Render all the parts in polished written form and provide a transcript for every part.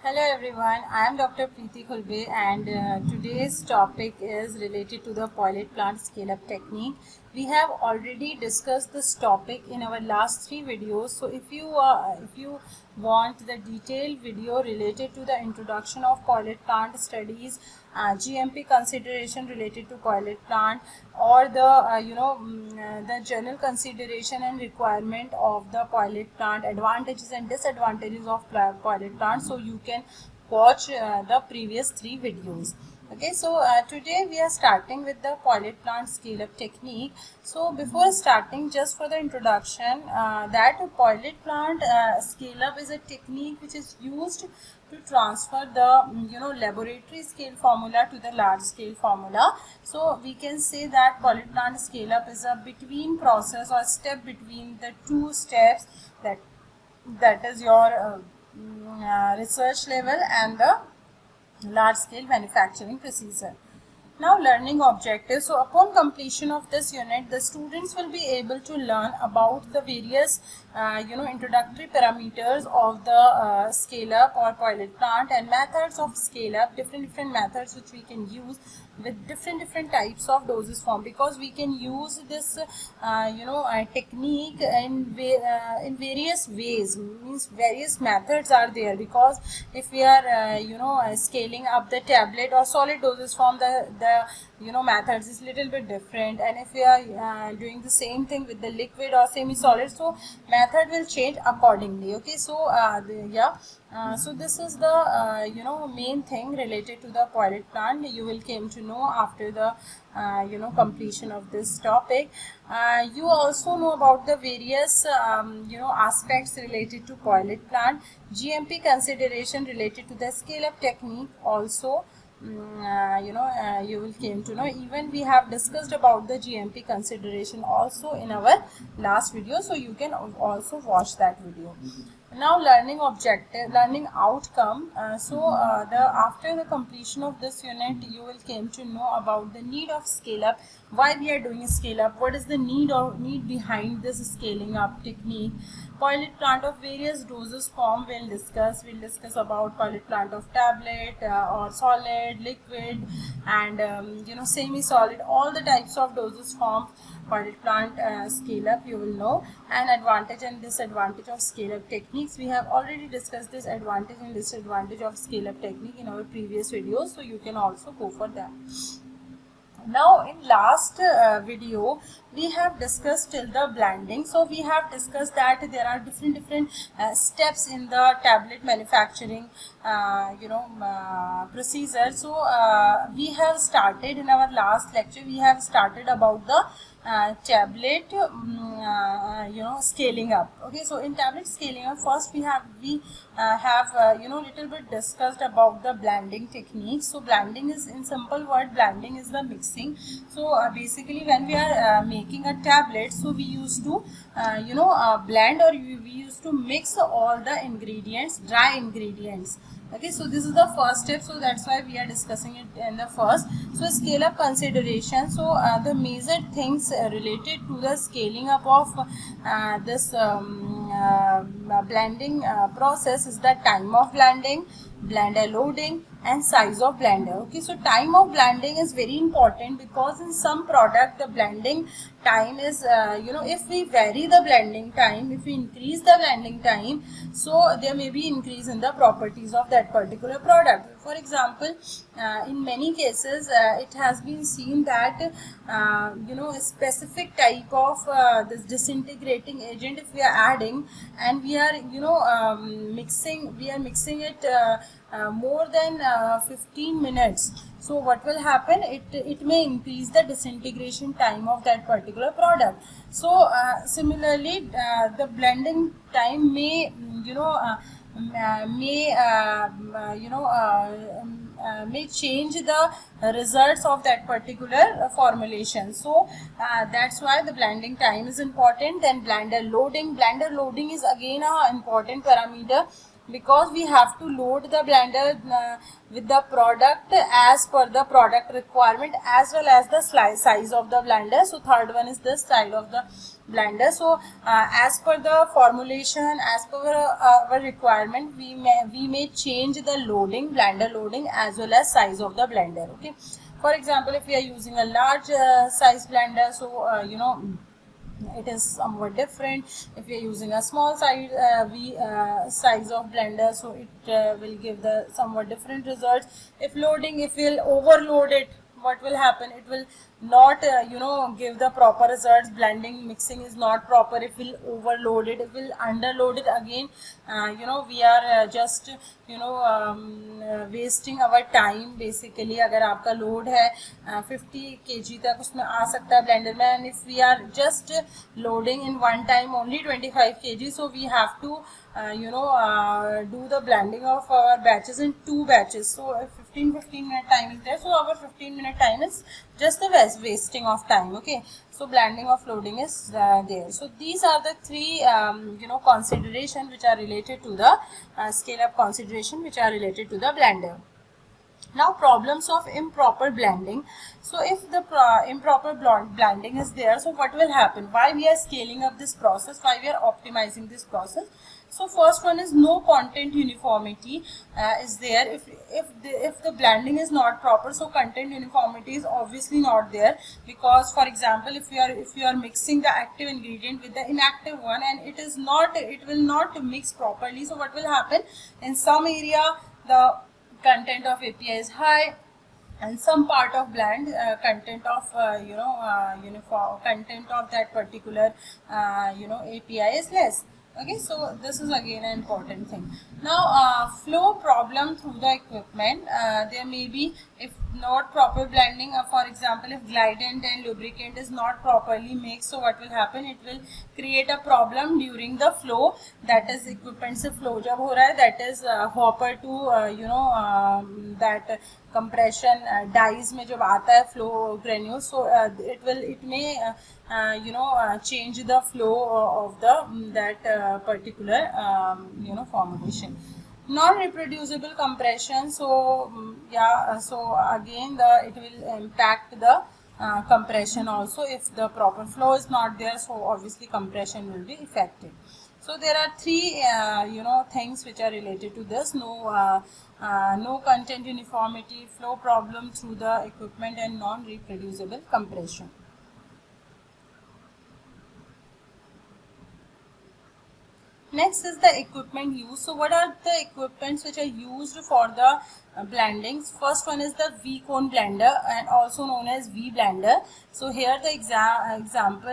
Hello everyone, I am Dr. Preeti Khulbe and today's topic is related to the pilot plant scale-up technique. We have already discussed this topic in our last three videos. So if you want the detailed video related to the introduction of pilot plant studies, GMP consideration related to pilot plant, or the general consideration and requirement of the pilot plant, advantages and disadvantages of pilot plant, so you can watch the previous three videos. Okay, so today we are starting with the pilot plant scale up technique. So before starting, just for the introduction, that pilot plant scale up is a technique which is used to transfer the laboratory scale formula to the large scale formula. So we can say that pilot plant scale up is a between process or step between the two steps, that is your research level and the large scale manufacturing procedure. Now, learning objectives. So upon completion of this unit, the students will be able to learn about the various introductory parameters of the scale up or pilot plant and methods of scale up, different methods which we can use with different types of doses form, because we can use this technique in various ways, means various methods are there. Because if we are scaling up the tablet or solid doses form, the methods is little bit different, and if we are doing the same thing with the liquid or semi solid, so method will change accordingly. Okay, so so this is the main thing related to the pilot plant. You will came to know after the completion of this topic. You also know about the various aspects related to pilot plant, GMP consideration related to the scale up technique also. You will came to know. Even we have discussed about the GMP consideration also in our last video, so you can also watch that video. Now, learning objective, learning outcome. After the completion of this unit, you will came to know about the need of scale up, why we are doing scale up, what is the need behind this scaling up technique. Pilot plant of various doses form we'll discuss about pilot plant of tablet or solid, liquid, and semi solid, all the types of doses form pilot plant scale up you will know. And advantage and disadvantage of scale up techniques, we have already discussed this advantage and disadvantage of scale up technique in our previous videos, so you can also go for that. Now, in last video we have discussed till the blending. So we have discussed that there are different steps in the tablet manufacturing procedure. So we have started in our last lecture, we have started about the tablet scaling up. Okay, so in tablet scaling up, first we have little bit discussed about the blending technique. So blending is, in simple word, blending is the mixing. So basically when we are making a tablet, so we used to blend, or we used to mix all the ingredients, dry ingredients. Okay, so this is the first step, so that's why we are discussing it in the first. So scale up consideration. So the major things related to the scaling up of this blending process is the time of blending, blender loading, and size of blender. Okay, so time of blending is very important, because in some product the blending time is if we vary the blending time, if we increase the blending time, so there may be increase in the properties of that particular product. For example, in many cases it has been seen that a specific type of this disintegrating agent, if we are adding and we are mixing it more than 15 minutes, so what will happen, it may increase the disintegration time of that particular product. So similarly the blending time may may change the results of that particular formulation. So that's why the blending time is important. Then blender loading is again an important parameter, because we have to load the blender with the product as per the product requirement, as well as the size of the blender. So third one is the size of the blender. So as per the formulation, as per our requirement, we may change the loading, blender loading, as well as size of the blender. Okay, for example, if we are using a large size blender, so it is somewhat different. If we are using a small size size of blender, so it will give the somewhat different results. If loading, if we'll overload it, what will happen? It will not give the proper results. Blending, mixing is not proper if we'll overload it. If we'll underload it, again we are just wasting our time basically. अगर आपका load है 50 kg तक उसमें आ सकता है blender में, and if we are just loading in one time only 25 kg, so we have to do the blending of our batches in 2 batches. So if 15 minute time is there, so our 15-minute time is just the wasting of time. Okay, so blending of loading is there. So these are the three consideration which are related to the scale up consideration, which are related to the blender. Now, problems of improper blending. So if the improper blending is there, so what will happen? Why we are scaling up this process? Why we are optimizing this process? So first one is no content uniformity is there. If the blending is not proper, so content uniformity is obviously not there, because for example, if you are mixing the active ingredient with the inactive one, and it will not mix properly, so what will happen? In some area the content of API is high, and some part of blend content of uniform content of that particular API is less. Okay, so this is again an important thing. Now flow problem through the equipment. There may be, if not proper blending, for example, if glidant and lubricant is not properly mixed, so what will happen? It will create a problem during the flow, that is equipment se flow jab ho raha hai, that is hopper to that compression dies में जब आता है flow granules, so it may change the flow of the that particular formulation. Non-reproducible compression, so so again it will impact the compression also. If the proper flow is not there, so obviously compression will be affected. So there are three things which are related to this: no content uniformity, flow problem through the equipment, and non-reproducible compression. Next is the equipment used. So what are the equipments which are used for the blendings? First one is the V-cone blender, and also known as V-blender. So here the example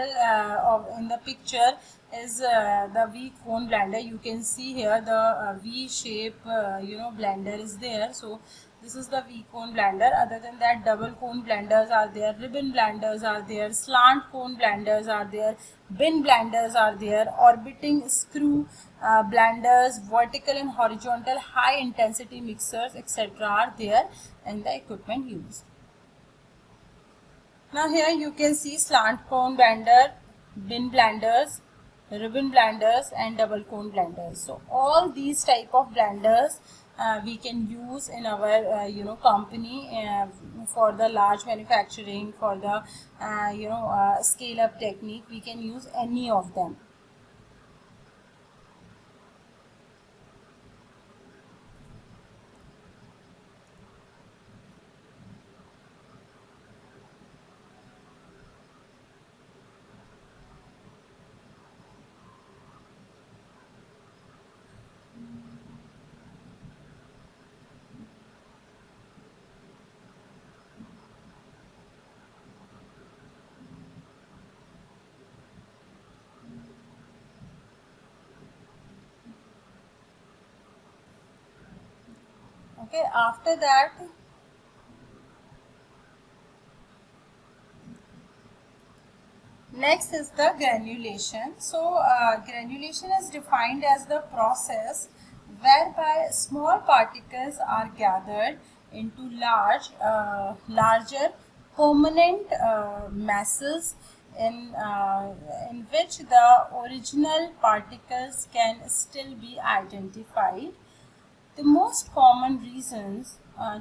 of in the picture is the V-cone blender. You can see here the V-shape blender is there. So this is the V-cone blender. Other than that, double cone blenders are there, ribbon blenders are there, slant cone blenders are there, bin blenders are there, orbiting screw blenders, vertical and horizontal high intensity mixers, etc. are there in the equipment used. Now here you can see slant cone blender, bin blenders, ribbon blenders, and double cone blenders. So all these type of blenders we can use in our company for the large manufacturing, for the scale up technique. We can use any of them. Okay, after that next is the granulation. So granulation is defined as the process whereby small particles are gathered into larger permanent masses in which the original particles can still be identified. The most common reasons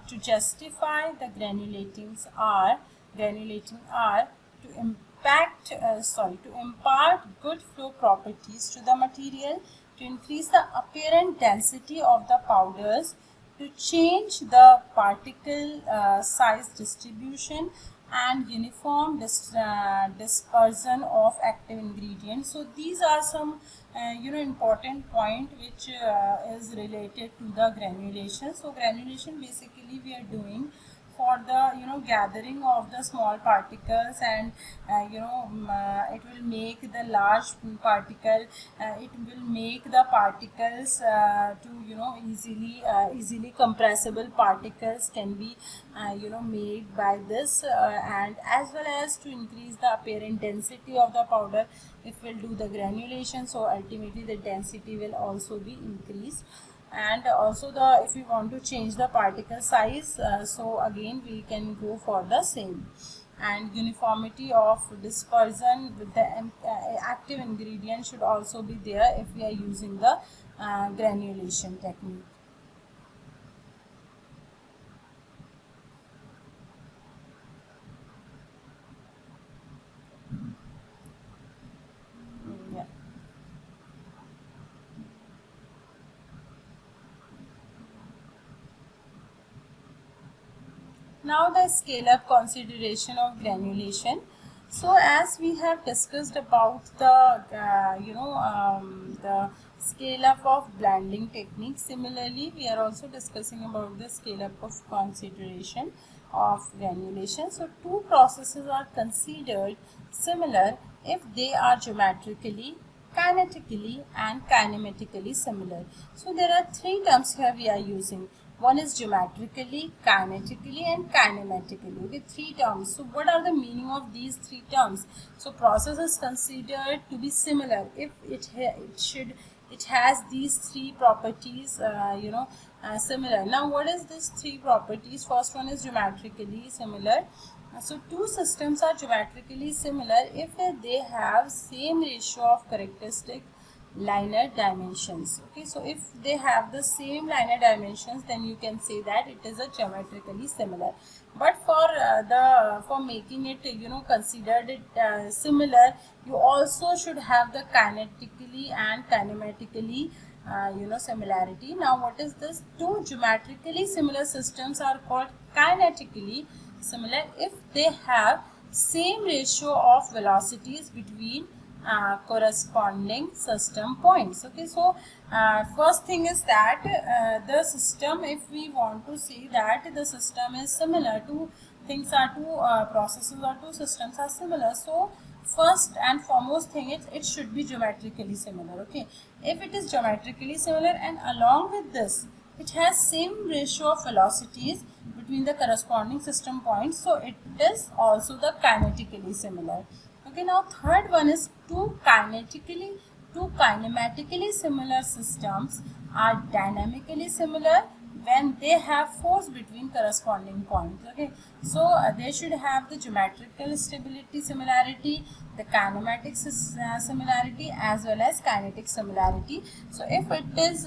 to justify the granulating are to impart good flow properties to the material, to increase the apparent density of the powders, to change the particle size distribution and uniform dispersion of active ingredients. So these are some important point which is related to the granulation. So granulation basically we are doing for the gathering of the small particles, and it will make the large particle, it will make the particles to easily compressible particles can be made by this, and as well as to increase the apparent density of the powder if we'll do the granulation. So ultimately the density will also be increased, and also the if we want to change the particle size, so again we can go for the same. And uniformity of dispersion with the active ingredient should also be there if we are using the granulation technique. Yeah. Now the scale up consideration of granulation. So as we have discussed about the the scale up of blending technique, similarly we are also discussing about the scale up of consideration of granulation. So two processes are considered similar if they are geometrically, kinetically and kinematically similar. So there are three terms here we are using. One is geometrically, kinetically and kinematically. Okay, three terms. So what are the meaning of these three terms? So process is considered to be similar if it has these three properties similar. Now what is these three properties? First one is geometrically similar. So two systems are geometrically similar if they have same ratio of characteristic linear dimensions. Okay, so if they have the same linear dimensions, then you can say that it is a geometrically similar. But for making it considered it similar, you also should have the kinetically and kinematically similarity. Now what is this? Two geometrically similar systems are called kinetically similar if they have same ratio of velocities between corresponding system points. Okay, so first thing is that the system, if we want to say that the system is similar, two things are two processes or two systems are similar, so first and foremost thing is it should be geometrically similar. Okay, if it is geometrically similar and along with this it has same ratio of velocities between the corresponding system points, so it is also the kinetically similar. Okay, now third one is two kinematically similar systems are dynamically similar when they have force between corresponding points. Okay, so they should have the geometrical stability similarity, the kinematic similarity as well as kinetic similarity. So if it is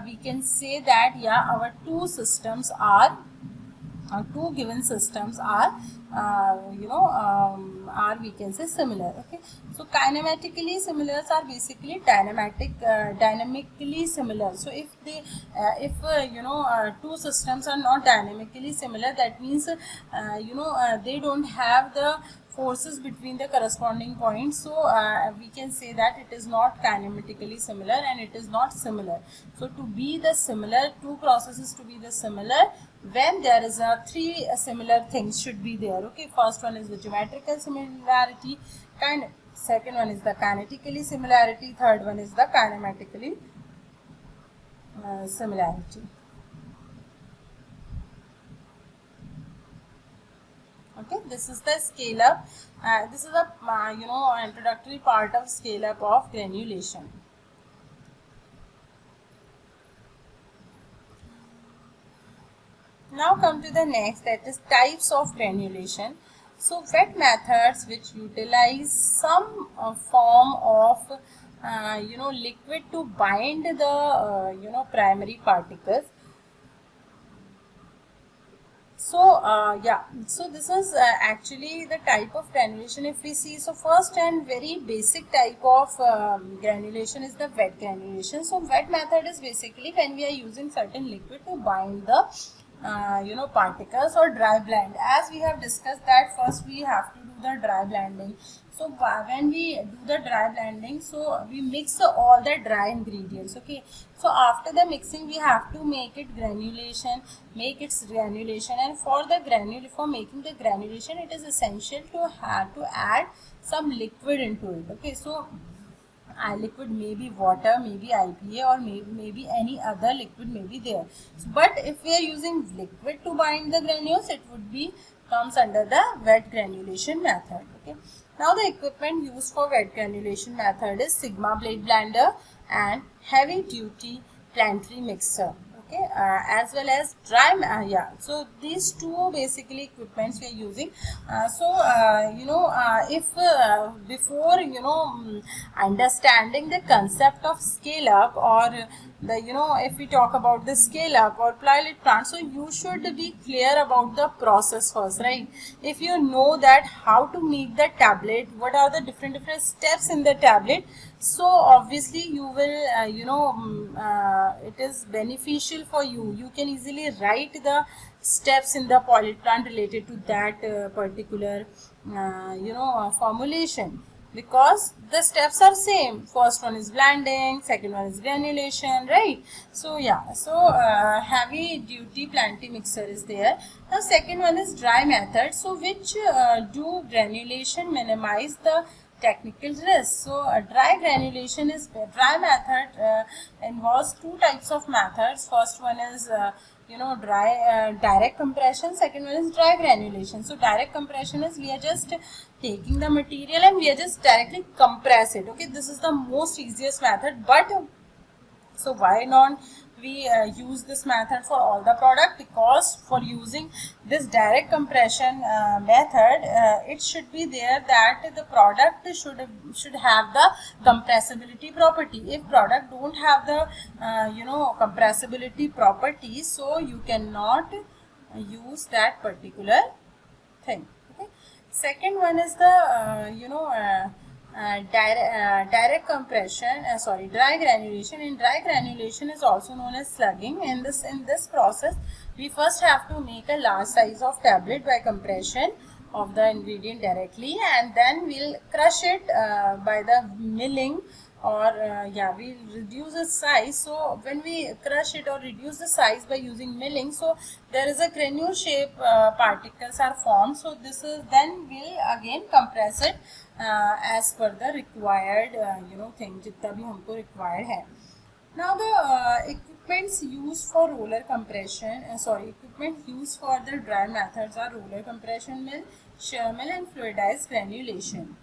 we can say that yeah, our two systems are two given systems are are we can say similar. Okay, so kinematically similars are basically dynamically similar. So if they two systems are not dynamically similar, that means they don't have the forces between the corresponding points, so we can say that it is not kinematically similar and it is not similar. So to be the similar, two processes to be the similar, when there is a three similar things should be there. Okay, first one is the geometrical similarity, second one is the kinetically similarity, third one is the kinematically similarity. Okay, this is the scale up. This is a introductory part of scale up of granulation. Now come to the next, that is types of granulation. So wet methods which utilize some form of liquid to bind the primary particles. Yeah, so this is actually the type of granulation if we see. So first and very basic type of granulation is the wet granulation. So wet method is basically when we are using certain liquid to bind the particles, or dry blend. As we have discussed that first we have to do the dry blending. So when we do the dry blending, so we mix all the dry ingredients. Okay, so after the mixing we have to make its granulation, and for making the granulation, it is essential to have to add some liquid into it. Okay, so liquid may be water, maybe IPA, or maybe any other liquid may be there. But if we are using liquid to bind the granules, it would be comes under the wet granulation method. Okay. Now the equipment used for wet granulation method is Sigma blade blender and heavy duty planetary mixer. Okay, as well as so these two basically equipments we are using. If before understanding the concept of scale up, or the if we talk about the scale up or pilot plant, so you should be clear about the process first, right? If you know that how to make the tablet, what are the different steps in the tablet, so obviously you will it is beneficial for you. You can easily write the steps in the pilot plant related to that particular formulation, because the steps are same. First one is blending, second one is granulation, right? So yeah, so heavy duty planetary mixer is there. Now second one is dry method, so which do granulation minimize the technical risk. So dry granulation is dry method involves two types of methods. First one is dry direct compression, second one is dry granulation. So direct compression is we are just taking the material and we are just directly compress it. Okay, this is the most easiest method, but so why not we use this method for all the product? Because for using this direct compression method, it should be there that the product should have the compressibility property. If product don't have the compressibility property, so you cannot use that particular thing. Okay. Second one is the direct compression, dry granulation. In dry granulation is also known as slugging. In this process, we first have to make a large size of tablet by compression of the ingredient directly, and then we'll crush it by the milling, or we reduce the size. So when we crush it or reduce the size by using milling, so there is a granule shape particles are formed. So this is then we'll again compress it as per the required thing जितना भी हमको required है. Now the equipments used for roller compression, equipment used for the dry methods are roller compression mill, shear mill, and fluidized granulation.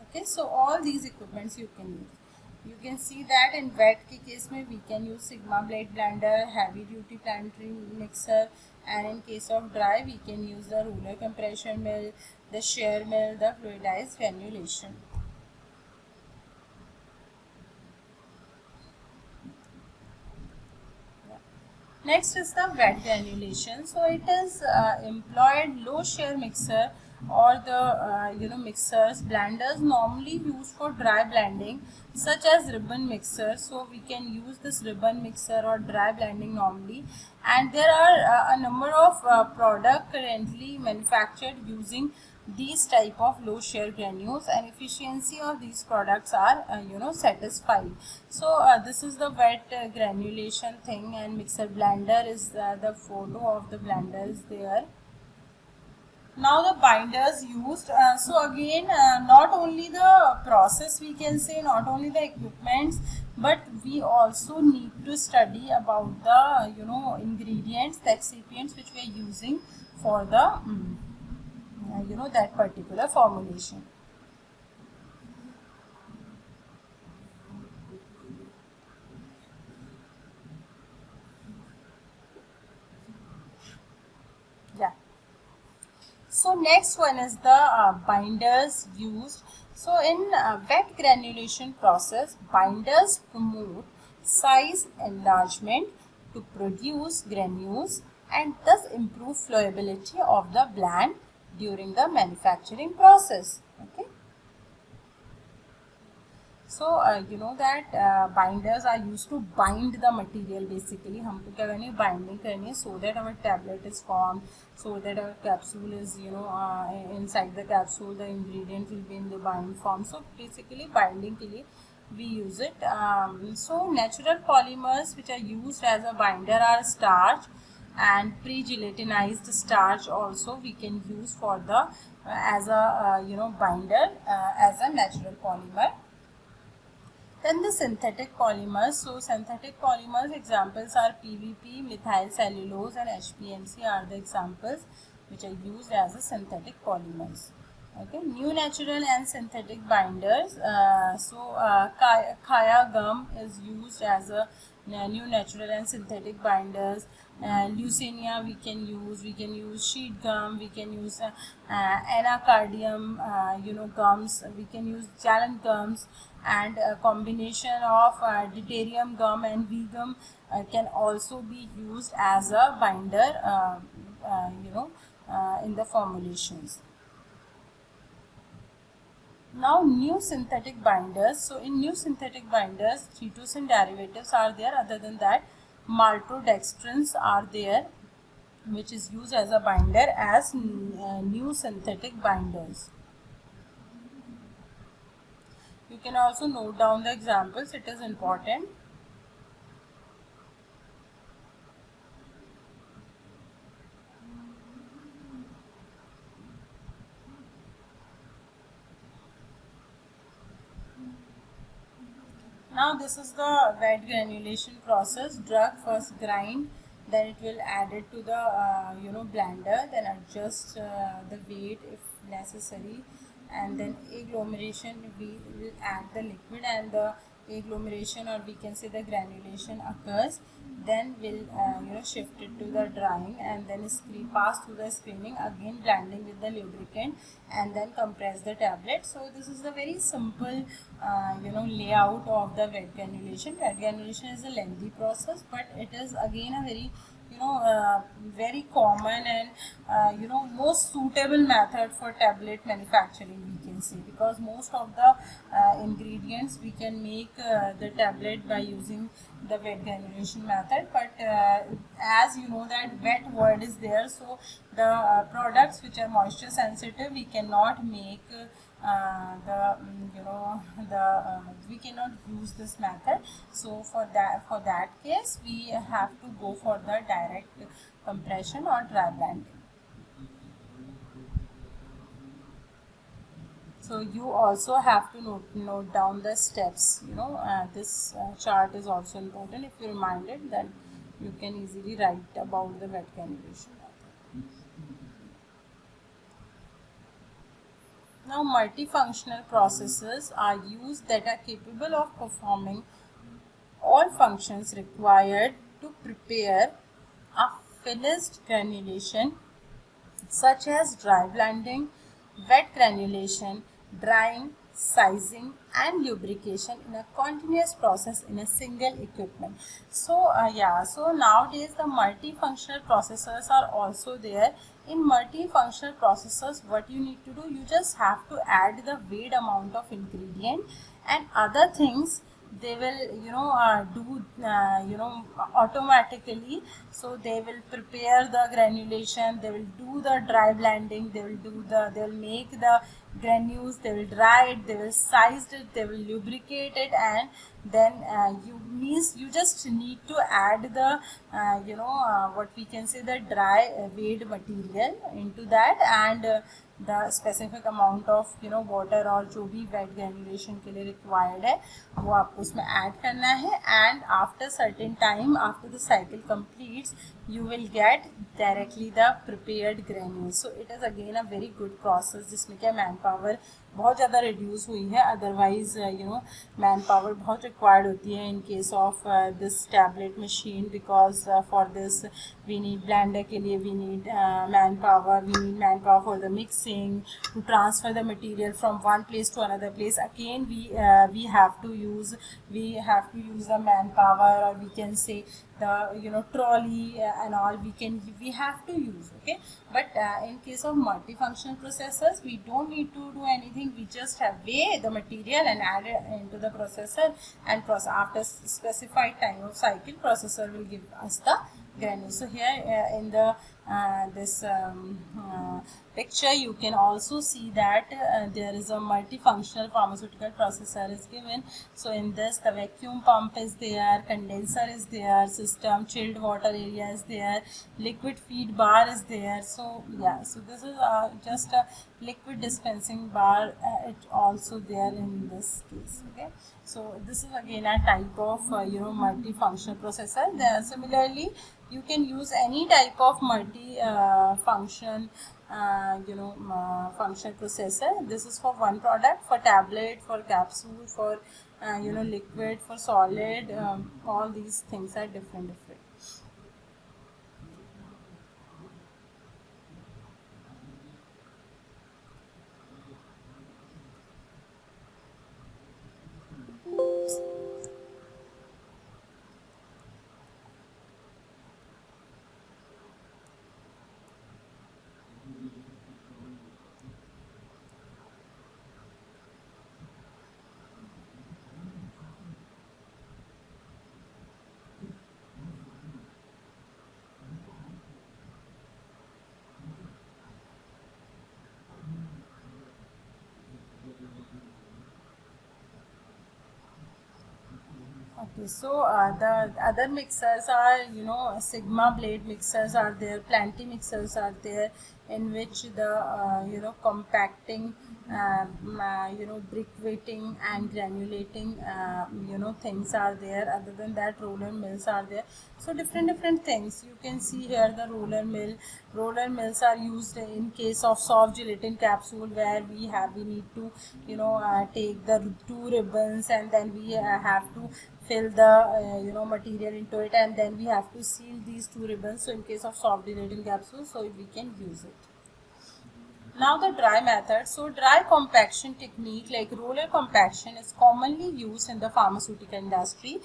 Okay, so all these equipments you can use. You can see that in wet के case में we can use Sigma blade blender, heavy duty planetary mixer, and in case of dry we can use the roller compression mill, the shear mill, the fluidized granulation. Next is the wet granulation. So it is employed low shear mixer, or the mixers, blenders normally used for dry blending, such as ribbon mixer. So we can use this ribbon mixer or dry blending normally, and there are a number of products currently manufactured using these type of low shear granules, and efficiency of these products are satisfied. So this is the wet granulation thing, and mixer blender is the photo of the blender is there. Now the binders used, so again not only the process we can say, not only the equipments, but we also need to study about the ingredients, the excipients which we are using for the that particular formulation. So next one is the binders used. So in wet granulation process, binders promote size enlargement to produce granules and thus improve flowability of the blend during the manufacturing process. Okay. So you know that binders are used to bind the material basically. हमको क्या करनी है, binding करनी है so that our tablet is formed, so that our capsule is inside the capsule the ingredient will be in the bind form. So basically binding के लिए we use it. So natural polymers which are used as a binder are starch and pre-gelatinized starch also we can use for the as a binder as a natural polymer. Then the synthetic polymers. So synthetic polymers examples are PVP, methyl cellulose and HPMC are the examples which are used as a synthetic polymers. Okay, new natural and synthetic binders. Kaya gum is used as a new natural and synthetic binders. Leucaena we can use sheet gum, we can use anacardium gums, we can use Jalan gums, and a combination of deuterium gum and V gum can also be used as a binder in the formulations. Now new synthetic binders. So in new synthetic binders, chitosan derivatives are there. Other than that, maltodextrins are there, which is used as a binder as new synthetic binders. You can also note down the examples, it is important. Now this is the wet granulation process. Drug first grind, then it will add it to the blender, then adjust the weight if necessary, and then agglomeration we will add the liquid and the agglomeration or we can say the granulation occurs. Then we'll shift it to the drying and then pass through the screening, again blending with the lubricant and then compress the tablet. So this is the very simple layout of the wet granulation. Wet granulation is a lengthy process, but it is again a very very common and most suitable method for tablet manufacturing we can say, because most of the ingredients we can make the tablet by using the wet granulation method. But as you know that wet word is there, so the products which are moisture sensitive we cannot make we cannot use this method. So for that case we have to go for the direct compression or dry blending. So you also have to note down the steps. This chart is also important. If you reminded, then you can easily write about the wet granulation. Now multifunctional processes are used that are capable of performing all functions required to prepare a finished granulation, such as dry blending, wet granulation, drying, sizing and lubrication in a continuous process in a single equipment. So so nowadays the multifunctional processors are also there. In multifunctional processors, what you need to do, you just have to add the weighed amount of ingredient and other things they will do automatically. So they will prepare the granulation, they will do the dry blending, they will make the granules, they will dry it, they will size it, they will lubricate it, and then you just need to add the what we can say the dry weighed material into that, and the specific amount of water और जो भी wet granulation के लिए required है वो आपको उसमें add करना है. And after certain time, after the cycle completes, you will get directly the prepared granules. So it is again a very good process जिसमें क्या मैन पावर बहुत ज़्यादा रिड्यूस हुई है. अदरवाइज मैन पावर बहुत रिक्वायर्ड होती है in case of this tablet machine, because for this we need blender के लिए we need man power, we need man power for the mixing, to transfer the material from one place to another place. Again we have to use the manpower, or we can say the trolley and all we have to use. Okay, but in case of multifunctional processors, we don't need to do anything. We just have weigh the material and add it into the processor, and after specified time of cycle, processor will give us the granules. So here in the this picture, you can also see that there is a multifunctional pharmaceutical processor is given. So in this, the vacuum pump is there, condenser is there, system chilled water area is there, liquid feed bar is there. So yeah, so this is just a liquid dispensing bar, it also there in this case. Okay, so this is again a type of multifunctional processor. Similarly, you can use any type of function function processor. This is for one product, for tablet, for capsule, for liquid, for solid. All these things are different. Okay, so the other mixers are, Sigma blade mixers are there, Planty mixers are there, in which the, compacting, brick weighting and granulating, things are there. Other than that, roller mills are there. So different things. You can see here the roller mill. Roller mills are used in case of soft gelatin capsule, where we need to, take the two ribbons, and then we have to fill the material into it, and then we have to seal these two ribbons. So in case of soft gelatin capsule, so we can use it. Now the dry method. So dry compaction technique like roller compaction is commonly used in the pharmaceutical industry.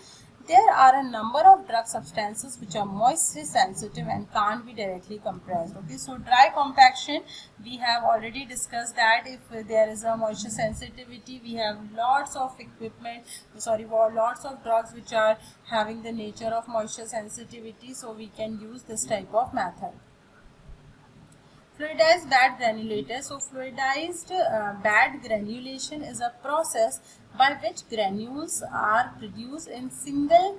There are a number of drug substances which are moisture sensitive and can't be directly compressed. Okay, so dry compaction, we have already discussed that if there is a moisture sensitivity, we have lots of lots of drugs which are having the nature of moisture sensitivity, so we can use this type of method. Fluidized bad granulator. So fluidized bad granulation is a process by which granules are produced in single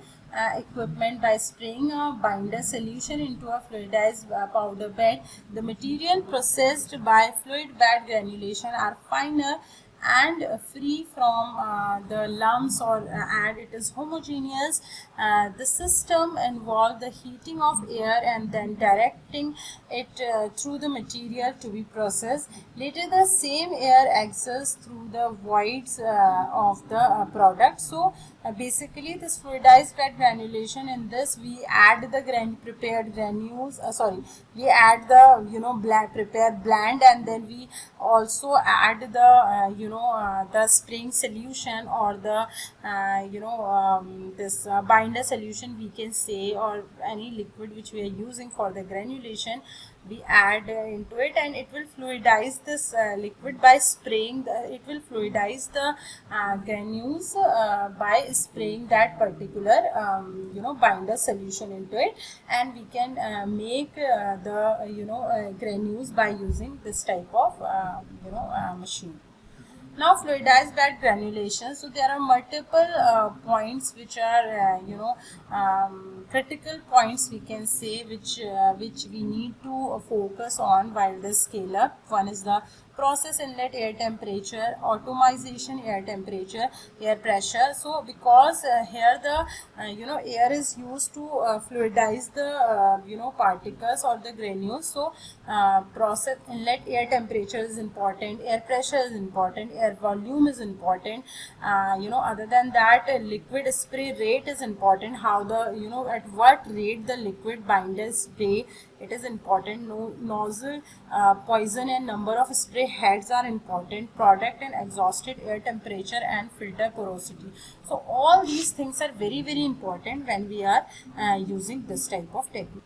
equipment by spraying a binder solution into a fluidized powder bed. The material processed by fluid bed granulation are finer and free from the lumps, and it is homogeneous. The system involves the heating of air and then directing it through the material to be processed. Later the same air exits through the voids of the product. So basically this fluidized bed granulation, in this we add the prepared granules, we add the prepared blend, and then we also add the the spraying solution, or the this binder solution we can say, or any liquid which we are using for the granulation, we add into it, and it will fluidize this liquid by spraying it will fluidize the granules by spraying that particular binder solution into it, and we can make the granules by using this type of machine. Now fluidized bed granulation. So there are multiple points which are critical points we can say, which we need to focus on while the scale up. One is the process inlet air temperature, automation air temperature, air pressure. So because here the air is used to fluidize the particles or the granules. So process inlet air temperature is important, air pressure is important, air volume is important. Other than that, liquid spray rate is important, how the at what rate the liquid binder spray, it is important. Nozzle poison and number of spray heads are important. Product and exhausted air temperature and filter porosity. So all these things are very very important when we are using this type of technique.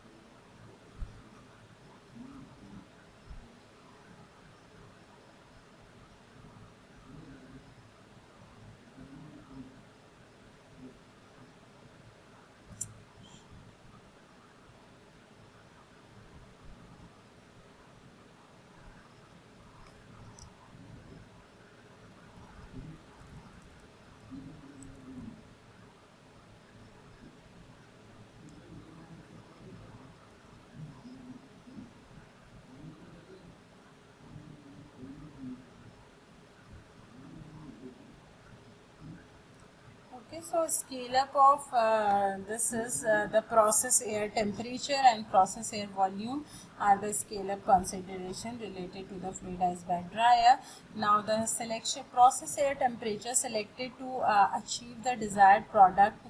Okay, so scale up of this is the process air temperature and process air volume are the scale up consideration related to the fluidized bed dryer. Now the selection process air temperature selected to achieve the desired product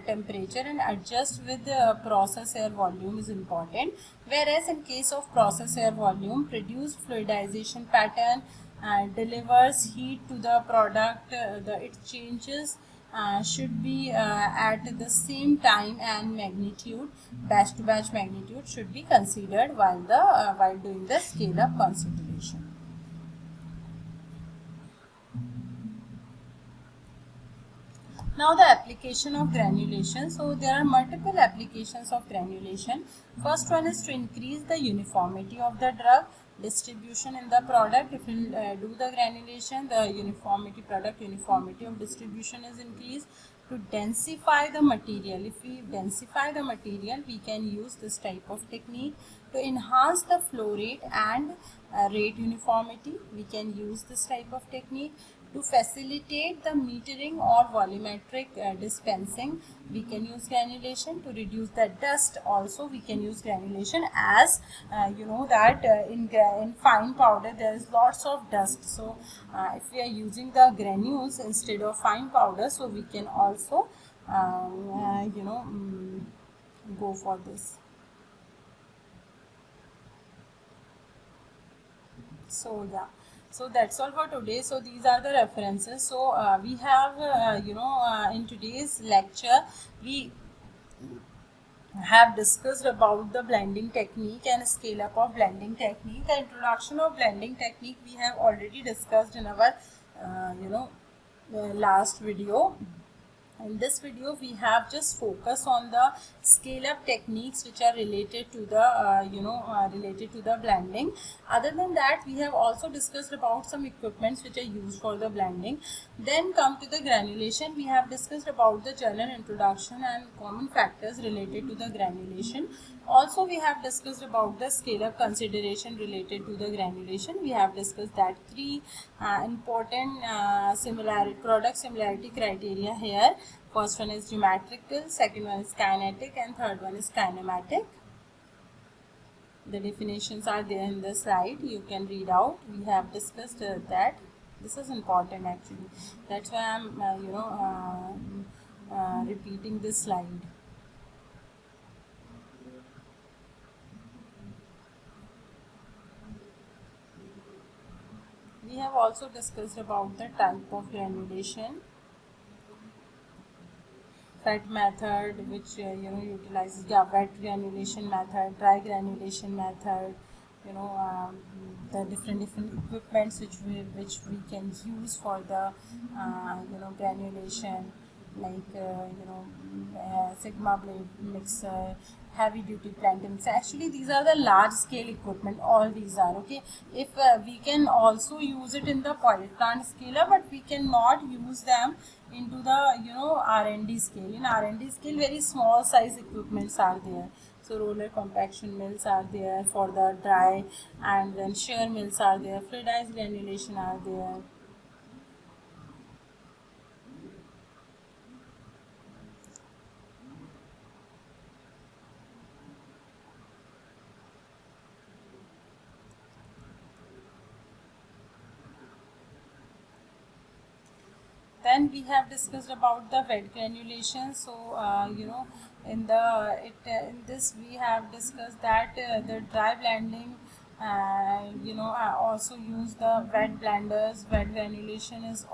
temperature and adjust with the process air volume is important. Whereas in case of process air volume, produce fluidization pattern delivers heat to the product, it changes should be at the same time, and magnitude, batch to batch magnitude should be considered while doing the scale up consideration. Now the application of granulation. So there are multiple applications of granulation. First one is to increase the uniformity of the drug distribution in the product. If you do the granulation, the product uniformity of distribution is increased. To densify the material, if we densify the material, we can use this type of technique. To enhance the flow rate and rate uniformity, we can use this type of technique. To facilitate the metering or volumetric dispensing, we can use granulation. To reduce the dust, also we can use granulation, as you know that in fine powder there is lots of dust. So if we are using the granules instead of fine powder, so we can also go for this. So yeah, so that's all for today. So these are the references. So we have in today's lecture we have discussed about the blending technique and scale up of blending technique. The introduction of blending technique we have already discussed in our last video. In this video, we have just focused on the scale-up techniques which are related to the blending. Other than that, we have also discussed about some equipments which are used for the blending. Then come to the granulation. We have discussed about the general introduction and common factors related to the granulation. Also, we have discussed about the scale-up consideration related to the granulation. We have discussed that three important product similarity criteria here. First one is geometrical, second one is kinetic, and third one is kinematic. The definitions are there in the slide. You can read out. We have discussed that. This is important actually. That's why I'm repeating this slide. We have also discussed about the type of granulation. Wet method, which utilizes wet granulation method, dry granulation method, the different equipments which we can use for the granulation, like sigma blade mixer, heavy duty planter mixer. Actually these are the large scale equipment, all these are okay. If we can also use it in the pilot plant scale, but we cannot use them into the R&D scale. In R&D scale very small size equipments are there, So roller compaction mills are there for the dry, and then shear mills are there, fluidized granulation are there. Then we have discussed about the wet granulation. So in this we have discussed that the dry blending, also use the wet blenders. Wet granulation is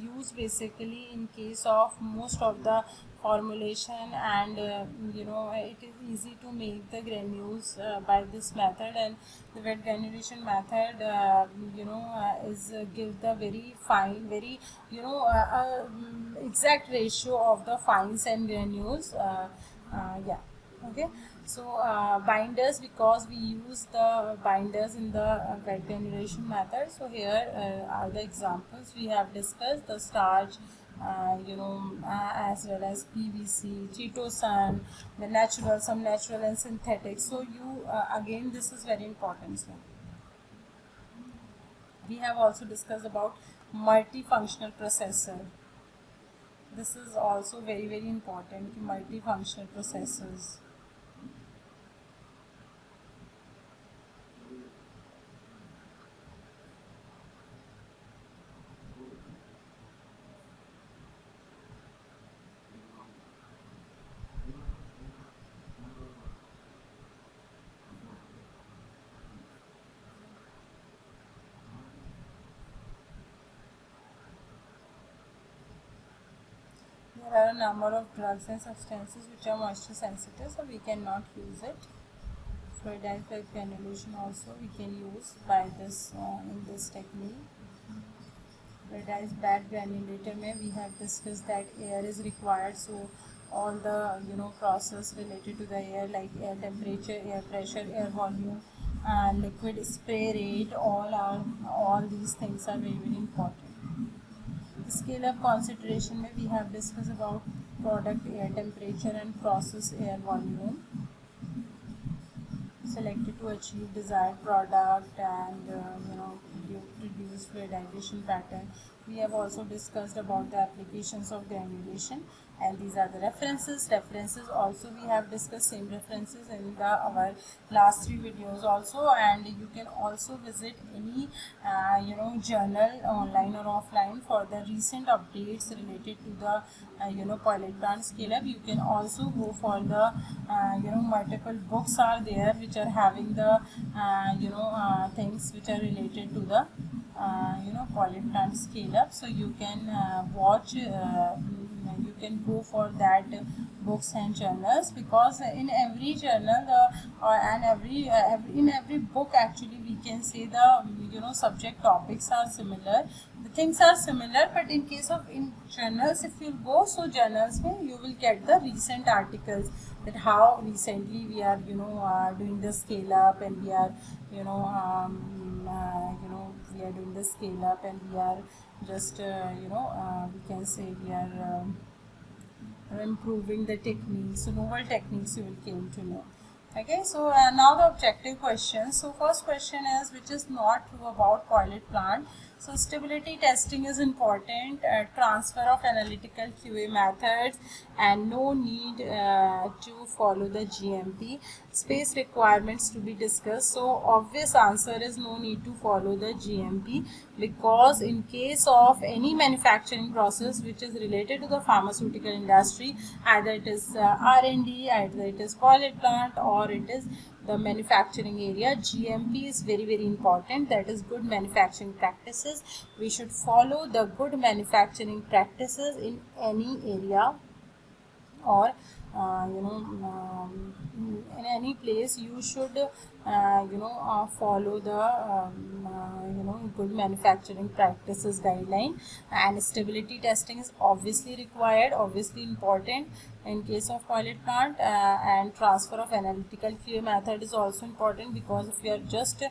used basically in case of most of the formulation, and it is easy to make the granules by this method. And the wet granulation method is give the very fine, very exact ratio of the fines and granules. Yeah. Okay. So binders, because we use the binders in the wet granulation method. So here are the examples we have discussed: the starch, as well as PVC, chitosan, the natural, some natural and synthetic. So you again, this is very important. So we have also discussed about multifunctional processor. This is also very important, multifunctional processors. There are a number of drugs and substances which are moisture sensitive, so we cannot use it. Fluidized granulation also we can use by this in this technique. Fluidized bed granulator में we have discussed that air is required, so all the process related to the air, like air temperature, air pressure, air volume, liquid spray rate, all these things are very important. Scale up concentration में we have discussed about product air temperature and process air volume selected to achieve desired product, and produce fluidization pattern. We have also discussed about the applications of granulation, and these are the references also we have discussed same references in our last 3 videos also. And you can also visit any journal online or offline for the recent updates related to the pilot plant scale up. You can also go for the multiple books are there which are having the things which are related to the pilot plant scale up. So you can watch, you can go for that books and journals, because in every journal and in every book actually we can say the subject topics are similar, the things are similar. But in case of in journals, if you go, so journals mein you will get the recent articles, that how recently we are doing the scale up, and we are we are doing the scale up, and we are just we can say we are improving the techniques. So novel techniques you will came to know. Okay, so now the objective questions. So first question is, which is not true about pilot plant? So stability testing is important, transfer of analytical QA methods, and no need to follow the GMP. Space requirements to be discussed. So obvious answer is no need to follow the GMP, because in case of any manufacturing process which is related to the pharmaceutical industry, either it is R&D, either it is pilot plant, or it is the manufacturing area, GMP is very important. That is good manufacturing practices. We should follow the good manufacturing practices in any area, or in any place. You should follow the good manufacturing practices guideline, and stability testing is obviously required, obviously important in case of pilot plant, and transfer of analytical QA method is also important, because if you are just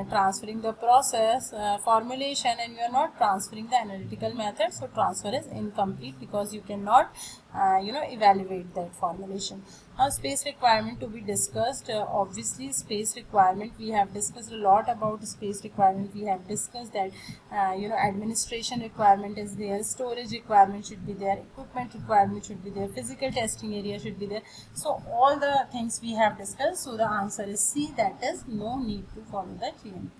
transferring the process formulation and you are not transferring the analytical method, so transfer is incomplete because you cannot evaluate that formulation. Now space requirement to be discussed. Obviously space requirement, we have discussed a lot about space requirement. We have discussed that administration requirement is there, storage requirement should be there, equipment requirement should be there, physical testing area should be there. So all the things we have discussed. So the answer is C, that is no need to follow the GMP.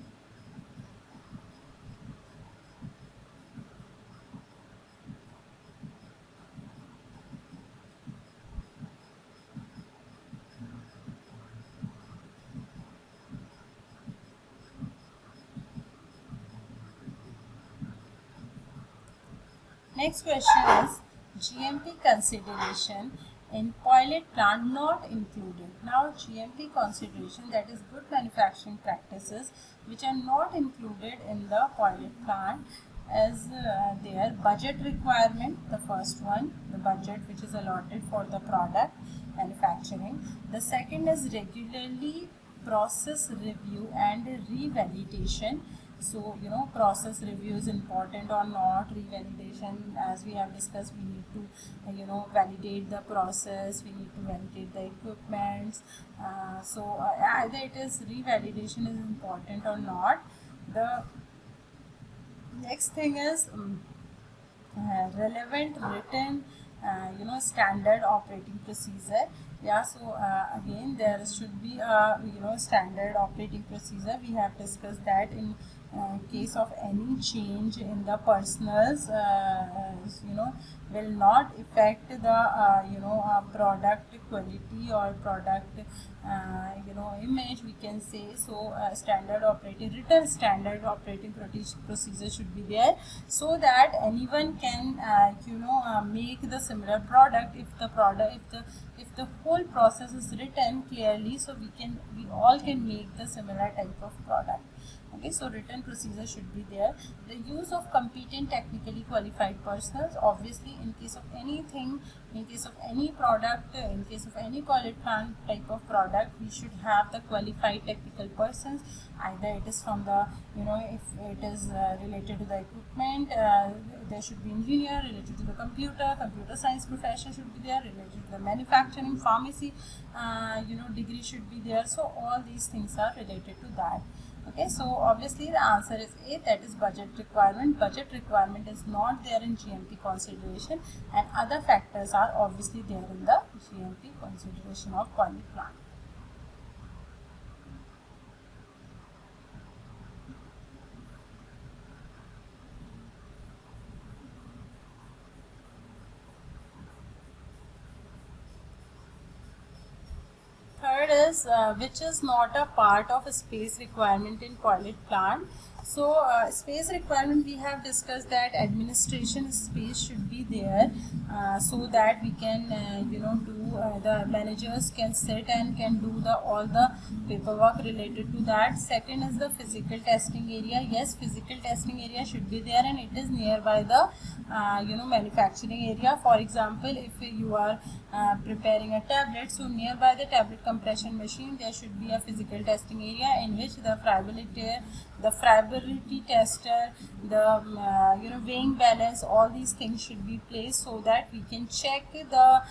Next question is GMP consideration in pilot plant not included. Now GMP consideration, that is good manufacturing practices, which are not included in the pilot plant, as their budget requirement. The first one, the budget which is allotted for the product manufacturing. The second is regularly process review and revalidation. So process review is important or not, revalidation, as we have discussed, we need to validate the process, we need to validate the equipments. Either it is revalidation is important or not. The next thing is relevant written standard operating procedure. Again there should be a standard operating procedure. We have discussed that in case of any change in the personals will not affect the product quality or product image, we can say. So standard operating written standard operating procedure should be there, so that anyone can make the similar product if the whole process is written clearly, so we all can make the similar type of product. Okay, so written procedure should be there. The use of competent technically qualified personnel, obviously in case of anything, in case of any product, in case of any pilot plant type of product, we should have the qualified technical persons. Either it is from the if it is related to the equipment, there should be engineer, related to the computer science profession should be there, related to the manufacturing, pharmacy degree should be there. So all these things are related to that. Okay, so obviously the answer is A, that is budget requirement. Budget requirement is not there in GMP consideration, and other factors are obviously there in the GMP consideration of pilot plant. Third is which is not a part of a space requirement in pilot plant. So space requirement, we have discussed that administration space should be there, so that we can do the managers can sit and can do all the paperwork related to that. Second is the physical testing area. Yes, physical testing area should be there, and it is nearby the manufacturing area. For example, if you are preparing a tablet, so nearby the tablet compression machine there should be a physical testing area in which the friability tester, the weighing balance, all these things should be placed, so that we can check the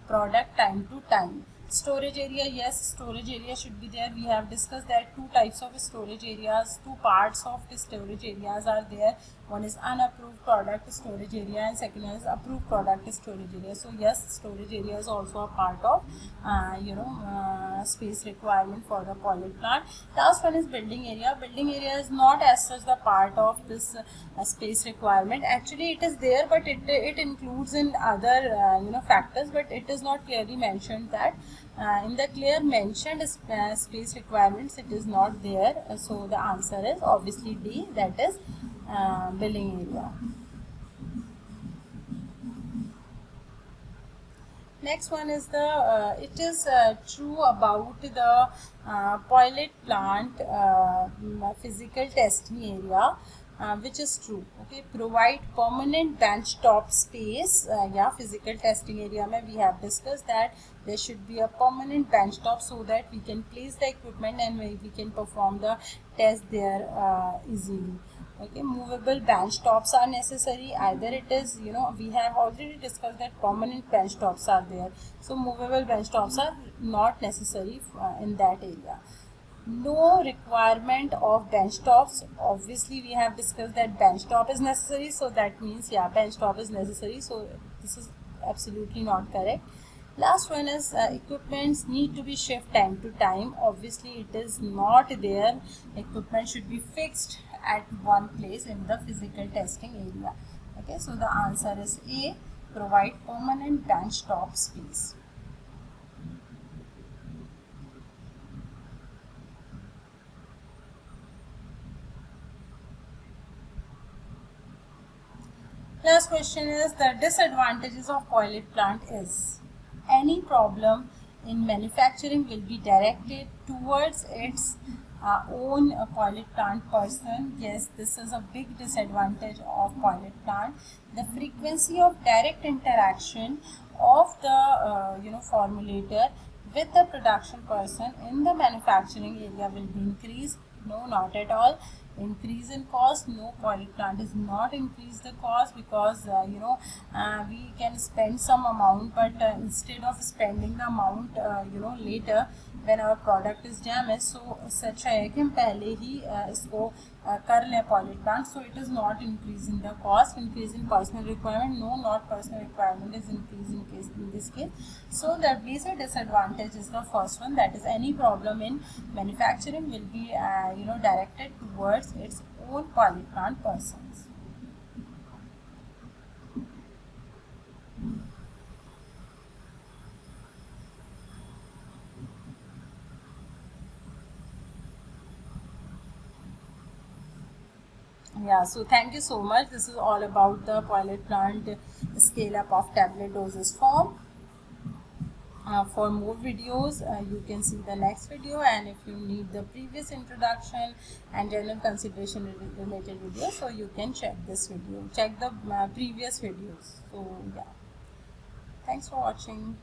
product time to time. Storage area, yes, storage area should be there. We have discussed that two types of storage areas, two parts of the storage areas are there. One is unapproved product storage area, and second is approved product storage area. So yes, storage area is also a part of space requirement for the pilot plant. Last one is building area. Building area is not as such the part of this space requirement. Actually it is there, but it includes in other factors, but it is not clearly mentioned that in the clear mentioned space requirements it is not there. So the answer is obviously D, that is building area. Next one is the it is true about the pilot plant physical testing area, which is true. Okay, provide permanent benchtop space. Yeah, physical testing area mein we have discussed that there should be a permanent benchtop so that we can place the equipment and we can perform the test there easily. Okay, movable bench tops are necessary. Either it is, we have already discussed that permanent bench tops are there, so movable bench tops are not necessary in that area. No requirement of bench tops. Obviously we have discussed that bench top is necessary, so that means, yeah, bench top is necessary, so this is absolutely not correct. Last one is equipments need to be shift time to time. Obviously it is not there. Equipment should be fixed at one place in the physical testing area. Okay, so the answer is A, provide permanent bench top space. Last question is the disadvantages of pilot plant is any problem in manufacturing will be directed towards its own pilot plant person. Yes, this is a big disadvantage of pilot plant. The frequency of direct interaction of the formulator with the production person in the manufacturing area will be increased. No, not at all. Increase in cost, no, pilot plant is not increase the cost, because we can spend some amount, but instead of spending the amount later when our product is damaged, so अच्छा है कि हम पहले ही इसको कर लें pilot plant, so it is not increasing the cost. Increase in personal requirement, no, not personal requirement is increasing in this case. So the basic disadvantage is the first one, that is any problem in manufacturing will be directed towards its own pilot plant persons. Yeah, so thank you so much. This is all about the pilot plant scale up of tablet doses form. For more videos, you can see the next video, and if you need the previous introduction and general consideration related video, so you can check this video, check the previous videos. So yeah, thanks for watching.